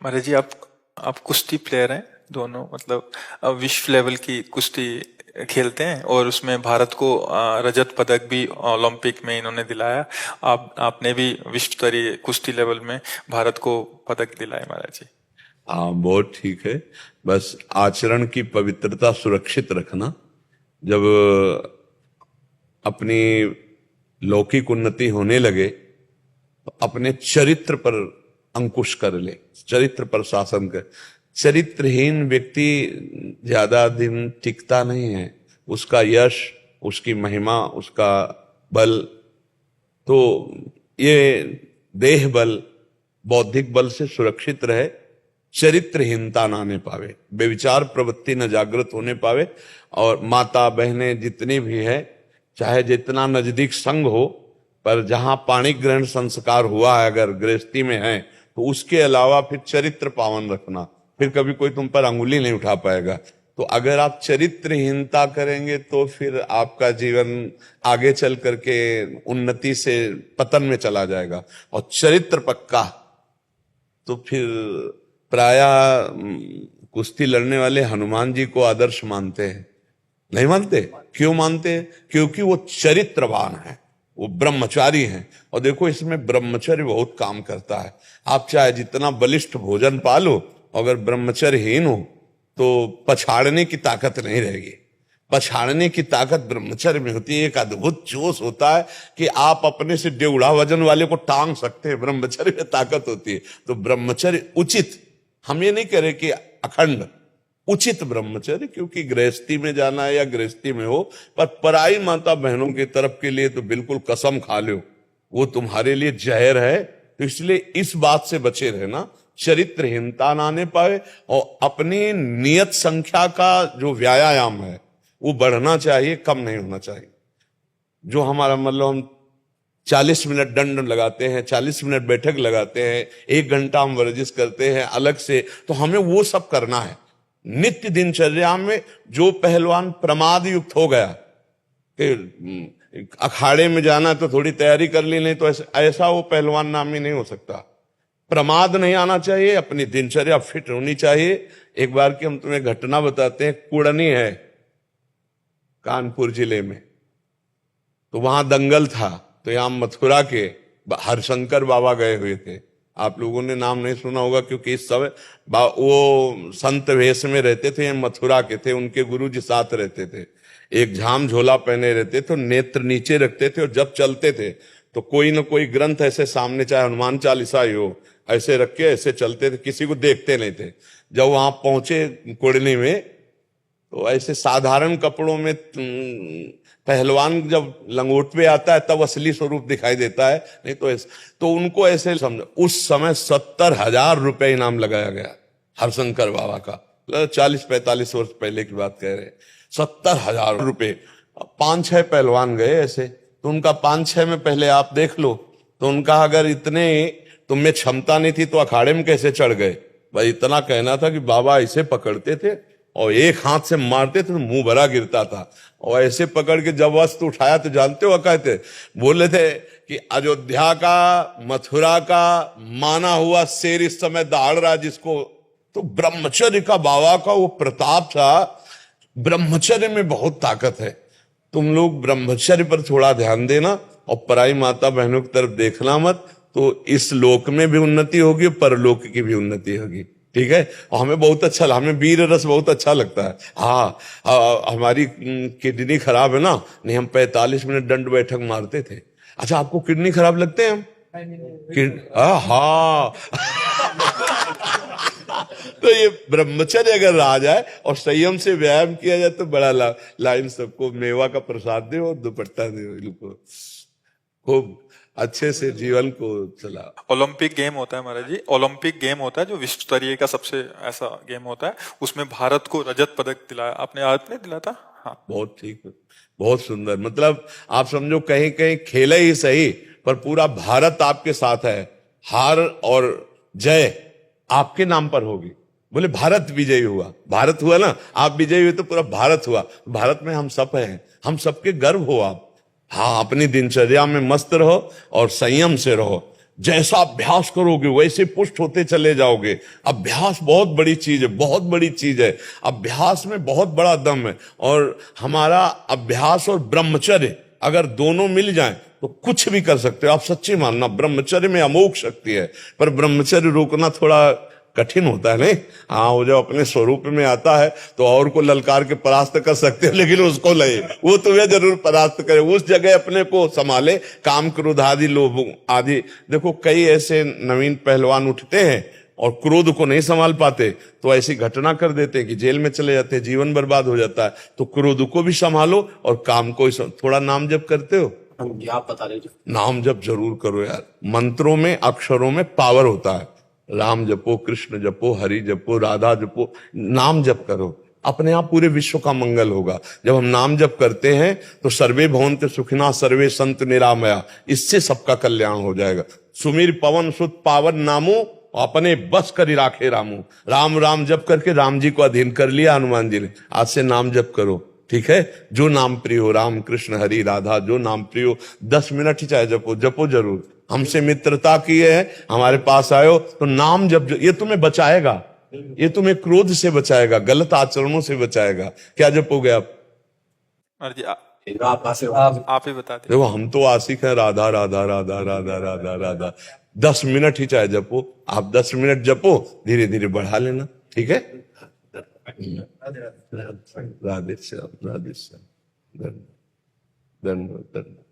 महाराज जी, आप कुश्ती प्लेयर हैं दोनों, मतलब विश्व लेवल की कुश्ती खेलते हैं और उसमें भारत को रजत पदक भी ओलंपिक में इन्होंने दिलाया। आपने भी विश्व स्तरीय कुश्ती लेवल में भारत को पदक दिलाया महाराज जी। हाँ, बहुत ठीक है। बस आचरण की पवित्रता सुरक्षित रखना। जब अपनी लौकिक उन्नति होने लगे तो अपने चरित्र पर अंकुश कर ले, चरित्र पर शासन कर। चरित्रहीन व्यक्ति ज्यादा दिन टिकता नहीं है। उसका यश, उसकी महिमा, उसका बल, तो ये देह बल, बौद्धिक बल से सुरक्षित रहे, चरित्रहीनता ना आने पावे, बेविचार प्रवृत्ति न जागृत होने पावे। और माता बहनें जितनी भी है, चाहे जितना नजदीक संग हो, पर जहां पाणी ग्रहण संस्कार हुआ है अगर गृहस्थी में है, तो उसके अलावा फिर चरित्र पावन रखना। फिर कभी कोई तुम पर अंगुली नहीं उठा पाएगा। तो अगर आप चरित्रहीनता करेंगे तो फिर आपका जीवन आगे चल करके उन्नति से पतन में चला जाएगा। और चरित्र पक्का तो फिर प्रायः कुश्ती लड़ने वाले हनुमान जी को आदर्श मानते हैं। नहीं मानते? क्यों मानते हैं? क्योंकि वो चरित्रवान है, वो ब्रह्मचारी हैं। और देखो, इसमें ब्रह्मचर्य बहुत काम करता है। आप चाहे जितना बलिष्ठ भोजन पालो, अगर ब्रह्मचर्यहीन हो तो पछाड़ने की ताकत नहीं रहेगी। पछाड़ने की ताकत ब्रह्मचर्य में होती है। एक अद्भुत जोश होता है कि आप अपने से डेढ़ा वजन वाले को टांग सकते हैं, ब्रह्मचर्य में ताकत होती है। तो ब्रह्मचर्य उचित, हम ये नहीं कह रहे कि अखंड, उचित ब्रह्मचर्य, क्योंकि गृहस्थी में जाना है या गृहस्थी में हो, पर पराई माता बहनों की तरफ के लिए तो बिल्कुल कसम खा लो, वो तुम्हारे लिए जहर है। तो इसलिए इस बात से बचे रहना, चरित्रहीनता ना आने पाए। और अपनी नियत संख्या का जो व्यायाम है वो बढ़ना चाहिए, कम नहीं होना चाहिए। जो हमारा मतलब हम 40 मिनट दंड लगाते हैं, 40 मिनट बैठक लगाते हैं, 1 घंटा हम वर्जिश करते हैं अलग से, तो हमें वो सब करना है। नित्य दिनचर्या में जो पहलवान प्रमाद युक्त हो गया कि अखाड़े में जाना तो थोड़ी तैयारी कर ली, नहीं तो ऐसा वो पहलवान नामी नहीं हो सकता। प्रमाद नहीं आना चाहिए, अपनी दिनचर्या फिट होनी चाहिए। एक बार की हम तुम्हें घटना बताते हैं। कुड़नी है कानपुर जिले में, तो वहां दंगल था। तो यहां मथुरा के हरशंकर बाबा गए हुए थे। आप लोगों ने नाम नहीं सुना होगा, क्योंकि इस समय वो संत वेश में रहते थे, मथुरा के थे, उनके गुरु जी साथ रहते थे। एक झाम झोला पहने रहते थे, नेत्र नीचे रखते थे, और जब चलते थे तो कोई न कोई ग्रंथ ऐसे सामने, चाहे हनुमान चालीसा ही हो, ऐसे रख के ऐसे चलते थे, किसी को देखते नहीं थे। जब वहां पहुंचे कुड़नी में, तो ऐसे साधारण कपड़ों में पहलवान जब लंगोट पे आता है तब असली स्वरूप दिखाई देता है, नहीं तो उनको ऐसे समझो। उस समय 70,000 रुपए इनाम लगाया गया हरशंकर बाबा का। 40-45 वर्ष पहले की बात कह रहे। 70,000 रुपए। 5-6 पहलवान गए ऐसे, तो उनका 5-6 में पहले आप देख लो। तो उनका अगर इतने तुम में क्षमता नहीं थी तो अखाड़े में कैसे चढ़ गए? भाई इतना कहना था कि बाबा ऐसे पकड़ते थे और एक हाथ से मारते थे तो मुंह भरा गिरता था, और ऐसे पकड़ के जब वस्त्र उठाया तो जानते हो कहते बोले थे कि अयोध्या का, मथुरा का माना हुआ शेर इस समय दहाड़ रहा जिसको। तो ब्रह्मचर्य का बाबा का वो प्रताप था। ब्रह्मचर्य में बहुत ताकत है। तुम लोग ब्रह्मचर्य पर थोड़ा ध्यान देना और पराई माता बहनों की तरफ देखना मत, तो इस लोक में भी उन्नति होगी, परलोक की भी उन्नति होगी। ठीक है? और हमें बहुत अच्छा, हमें वीर रस बहुत अच्छा लगता है। हाँ, हमारी किडनी खराब है ना, नहीं हम 45 मिनट दंड बैठक मारते थे। अच्छा, आपको किडनी खराब लगते हैं? हम हाँ तो ये ब्रह्मचर्य अगर आ जाए और संयम से व्यायाम किया जाए तो बड़ा लाइन सबको मेवा का प्रसाद दे और दुपट्टा दे, इनको खूब अच्छे से जीवन को चला। ओलंपिक गेम होता है महाराज जी, ओलंपिक गेम होता है जो विश्व स्तरीय का सबसे ऐसा गेम होता है, उसमें भारत को रजत पदक दिलाया आपने दिला था। हाँ, बहुत ठीक, बहुत सुंदर। मतलब आप समझो कहीं कहीं खेले ही सही, पर पूरा भारत आपके साथ है। हार और जय आपके नाम पर होगी। बोले भारत विजयी हुआ, भारत हुआ ना, आप विजयी हुए तो पूरा भारत हुआ। भारत में हम सब हैं, हम सबके गर्व हो आप। हाँ, अपनी दिनचर्या में मस्त रहो और संयम से रहो। जैसा अभ्यास करोगे वैसे पुष्ट होते चले जाओगे। अभ्यास बहुत बड़ी चीज है, बहुत बड़ी चीज है। अभ्यास में बहुत बड़ा दम है। और हमारा अभ्यास और ब्रह्मचर्य अगर दोनों मिल जाएं तो कुछ भी कर सकते हो। आप सच्ची मानना, ब्रह्मचर्य में अमोघ शक्ति है। पर ब्रह्मचर्य रोकना थोड़ा कठिन होता है, नहीं? हाँ, वो जब अपने स्वरूप में आता है तो और को ललकार के परास्त कर सकते हो, लेकिन उसको लगे, वो तुम्हें जरूर परास्त करे। उस जगह अपने को संभाले, काम क्रोध आदि लोभ आदि। देखो, कई ऐसे नवीन पहलवान उठते हैं और क्रोध को नहीं संभाल पाते तो ऐसी घटना कर देते हैं कि जेल में चले जाते हैं, जीवन बर्बाद हो जाता है। तो क्रोध को भी संभालो और काम को थोड़ा नाम जप करते हो? आप बता दीजिए। नाम जप जरूर करो यार। मंत्रों में, अक्षरों में पावर होता है। राम जपो, कृष्ण जपो, हरि जपो, राधा जपो, नाम जप करो, अपने आप पूरे विश्व का मंगल होगा। जब हम नाम जप करते हैं तो सर्वे भवन्ते सुखिना सर्वे संत निरामया, इससे सबका कल्याण हो जाएगा। सुमीर पवन सुत पावन नामो, अपने बस करी राखे रामू। राम राम जप करके राम जी को अधीन कर लिया हनुमान जी ने। आज से नाम जप करो, ठीक है? जो नाम प्रिय हो, राम कृष्ण हरि राधा, जो नाम प्रिय हो, 10 मिनट ही चाहे जपो, जपो जरूर। हमसे मित्रता की है, हमारे पास आयो तो नाम जप, ये तुम्हें बचाएगा, ये तुम्हें क्रोध से बचाएगा, गलत आचरणों से बचाएगा। क्या जपोगे आप? जी आप ही बता दें। देखो, हम तो आशिक हैं राधा राधा राधा राधा राधा राधा। 10 मिनट ही चाहे जपो, आप 10 मिनट जपो, धीरे धीरे बढ़ा लेना, ठीक है? राधे श्याम, राधे श्याम। धन्यवाद, धन्यवाद।